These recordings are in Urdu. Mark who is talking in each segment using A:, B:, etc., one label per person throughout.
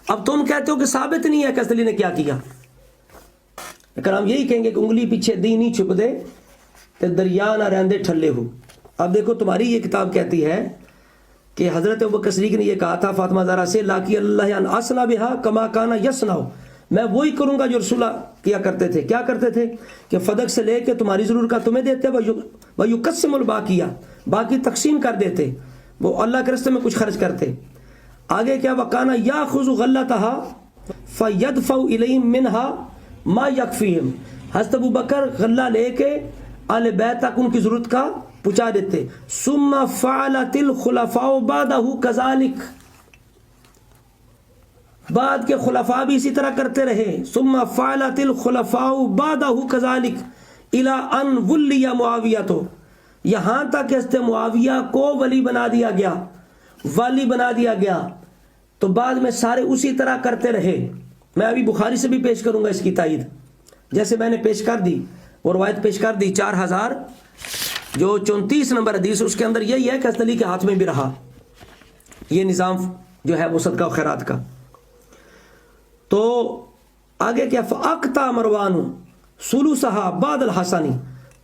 A: اب تم کہتے ہو کہ ثابت نہیں ہے کہ علی نے کیا کیا، لیکن ہم یہی کہیں گے کہ انگلی پیچھے دی نہیں چھپ دے تے دریا نہ رہندے ٹھلے ہو۔ اب دیکھو تمہاری یہ کتاب کہتی ہے کہ حضرت ابوبکر صدیق نے یہ کہا تھا فاطمہ زہرا سے لاکی اللہ ان اسنا بہا کما کانا یسنا، میں وہی کروں گا جو رسول کیا کرتے تھے۔ کیا کرتے تھے کہ فدق سے لے کے تمہاری ضرورت کا تمہیں دیتے، وَيُقَسِّمُ الْبَاقِيَ، باقی تقسیم کر دیتے، وہ اللہ کے راستے میں کچھ خرچ کرتے۔ آگے کیا وَقَانَ يَأْخُذُ غَلَّتَهَا فَيَدْفَعُ إِلَيْهِم مِّنْهَا مَا يَكْفِيهِم، حضرت ابوبکر غلہ لے کے اہل بیت تک ان کی ضرورت کا پہنچا دیتے۔ ثُمَّ فَعَلَتِ الْخُلَفَاءُ بَعْدَهُ كَذَلِكَ، بعد کے خلفاء بھی اسی طرح کرتے رہے۔ ثُمَّ فَعَلَتِ الْخُلَفَاءُ بَعْدَهُ كَذَلِكَ إِلَىٰ أَنْ وُلِّيَ مُعَاوِيَةُ، یہاں تک کہ حضرت معاویہ کو ولی بنا دیا گیا، والی بنا دیا گیا، تو بعد میں سارے اسی طرح کرتے رہے۔ میں ابھی بخاری سے بھی پیش کروں گا اس کی تائید، جیسے میں نے پیش کر دی اور روایت پیش کر دی 4034 نمبر حدیث، اس کے اندر یہی ہے کہ حضرت علی کے ہاتھ میں بھی رہا یہ نظام جو ہے وہ صدقہ و خیرات کا۔ تو آگے کیا فَأَقْطَعَ مَرْوَانُ ثُلُثَهَا بَعْدَ الْحَسَنِ،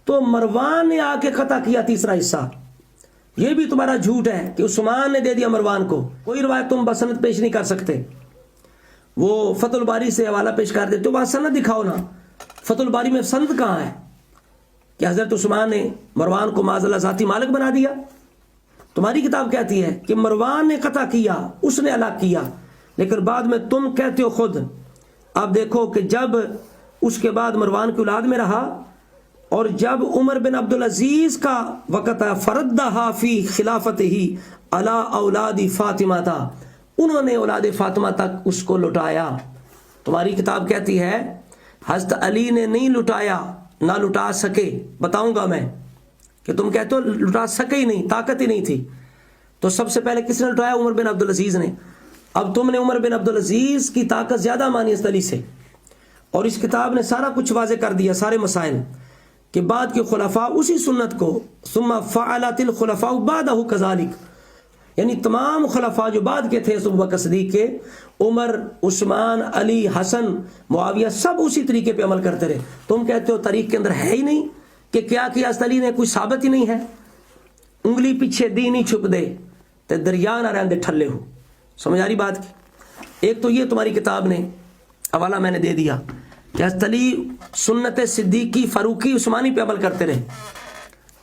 A: تو مروان نے آ کے قطع کیا تیسرا حصہ۔ یہ بھی تمہارا جھوٹ ہے کہ عثمان نے دے دیا مروان کو، کوئی روایت تم بسند پیش نہیں کر سکتے۔ وہ فتح الباری سے حوالہ پیش کر دیتے، وہاں سند دکھاؤ نا، فتح الباری میں سند کہاں ہے کہ حضرت عثمان نے مروان کو معاذ اللہ ذاتی مالک بنا دیا؟ تمہاری کتاب کہتی ہے کہ مروان نے قطع کیا، اس نے الگ کیا، لیکن بعد میں تم کہتے ہو خود۔ اب دیکھو کہ جب اس کے بعد مروان کی اولاد میں رہا، اور جب عمر بن عبدالعزیز کا وقت آیا فردہا فی خلافتہ علی اولاد فاطمہ تھا، انہوں نے اولاد فاطمہ تک اس کو لٹایا۔ تمہاری کتاب کہتی ہے حضرت علی نے نہیں لٹایا، نہ لٹا سکے۔ بتاؤں گا میں کہ تم کہتے ہو لٹا سکے ہی نہیں، طاقت ہی نہیں تھی، تو سب سے پہلے کس نے لٹایا؟ عمر بن عبدالعزیز نے۔ اب تم نے عمر بن عبدالعزیز کی طاقت زیادہ مانی اس علی سے، اور اس کتاب نے سارا کچھ واضح کر دیا، سارے مسائل، کہ بعد کے خلفاء اسی سنت کو ثم فعلت الخلفاء بعدہ کذالک، یعنی تمام خلفاء جو بعد کے تھے ابوبکر صدیق کے، عمر، عثمان، علی، حسن، معاویہ، سب اسی طریقے پہ عمل کرتے رہے۔ تم کہتے ہو طریق کے اندر ہے ہی نہیں کہ کیا حضرت علی نے، کوئی ثابت ہی نہیں ہے۔ انگلی پیچھے دی نہیں چھپ دے تے دریا نہ رہندے ٹھلے ہو۔ سمجھ آ رہی بات کی؟ ایک تو یہ تمہاری کتاب نے حوالہ میں نے دے دیا کہ حضرت علی سنت صدیقی، فاروقی، عثمانی پہ عمل کرتے رہے۔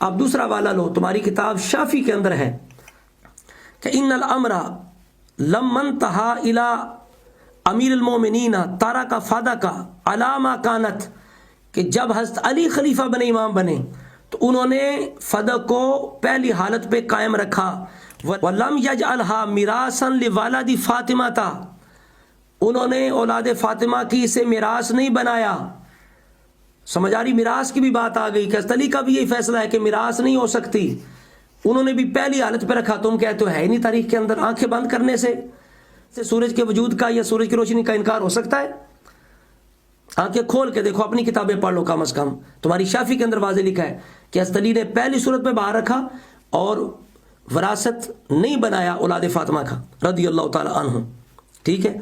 A: اب دوسرا حوالہ لو، تمہاری کتاب شافی کے اندر ہے کہ ان الامر لما انتہا الی امیر المومنین تارک فدق علی ما کانت، کہ جب حضرت علی خلیفہ بنے، امام بنے، تو انہوں نے فدق کو پہلی حالت پہ قائم رکھا۔ ولم یجعلھا میراثا لولد فاطمہ تھا، انہوں نے اولاد فاطمہ کی اسے میراث نہیں بنایا۔ سمجھ آ رہی؟ میراث کی بھی بات آ گئی کہ حضرت علی کا بھی یہی فیصلہ ہے کہ میراث نہیں ہو سکتی، انہوں نے بھی پہلی حالت پہ رکھا۔ تم کہتے ہو ہے ہی نہیں تاریخ کے اندر، آنکھیں بند کرنے سے سورج کے وجود کا یا سورج کی روشنی کا انکار ہو سکتا ہے؟ آنکھیں کھول کے دیکھو، اپنی کتابیں پڑھ لو کم از کم۔ تمہاری شافی کے اندر واضح لکھا ہے کہ حضرت علی نے پہلی صورت پہ باہر رکھا اور وراثت نہیں بنایا اولاد فاطمہ کا رضی اللہ تعالی عنہ۔ ٹھیک ہے،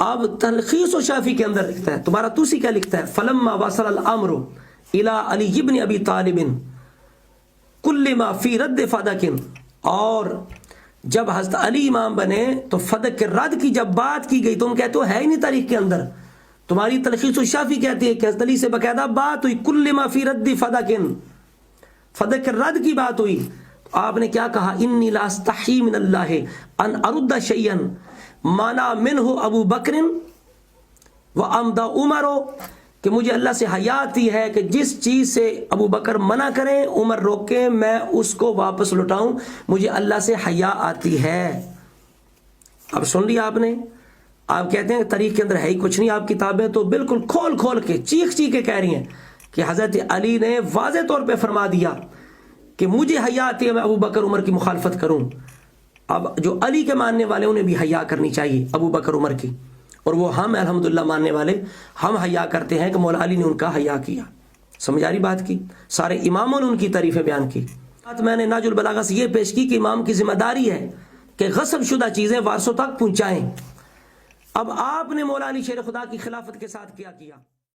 A: اب تلخیص و شافی کے اندر لکھتا ہے، تمہارا توسی کیا لکھتا ہے؟ فلما وصل الامر الى علی بن ابی طالب کل ما فی رد فدق، اور جب حضرت علی امام بنے تو فدق کے رد کی جب بات کی گئی، تم کہتے ہو ہے ہی نہیں تاریخ کے اندر۔ تمہاری تلخیص و شافی کہتی ہے کہ حضرت علی سے باقاعدہ بات ہوئی، کل ما فی رد فدق، فدق کے رد کی بات ہوئی۔ آپ نے کیا کہا؟ انی لا استحی من اللہ ان ارد شیئا مانا منہ ابو بکر و امدہ عمر، کہ مجھے اللہ سے حیا آتی ہے کہ جس چیز سے ابو بکر منع کریں، عمر روکیں، میں اس کو واپس لٹاؤں، مجھے اللہ سے حیا آتی ہے۔ اب سن لیا آپ نے؟ آپ کہتے ہیں کہ تاریخ کے اندر ہے ہی کچھ نہیں، آپ کتابیں تو بالکل کھول کھول کے چیخ چیخ کے کہہ رہی ہیں کہ حضرت علی نے واضح طور پہ فرما دیا کہ مجھے حیا آتی ہے میں ابو بکر عمر کی مخالفت کروں۔ اب جو علی کے ماننے والے انہیں بھی حیا کرنی چاہیے ابو بکر عمر کی، اور وہ ہم الحمدللہ ماننے والے ہم حیا کرتے ہیں کہ مولا علی نے ان کا حیا کیا۔ سمجھ آ رہی بات کی؟ سارے اماموں نے ان کی تعریفیں بیان کی۔ بات میں نے ناج البلاغہ سے یہ پیش کی کہ امام کی ذمہ داری ہے کہ غصب شدہ چیزیں وارثوں تک پہنچائیں۔ اب آپ نے مولا علی شیر خدا کی خلافت کے ساتھ کیا کیا؟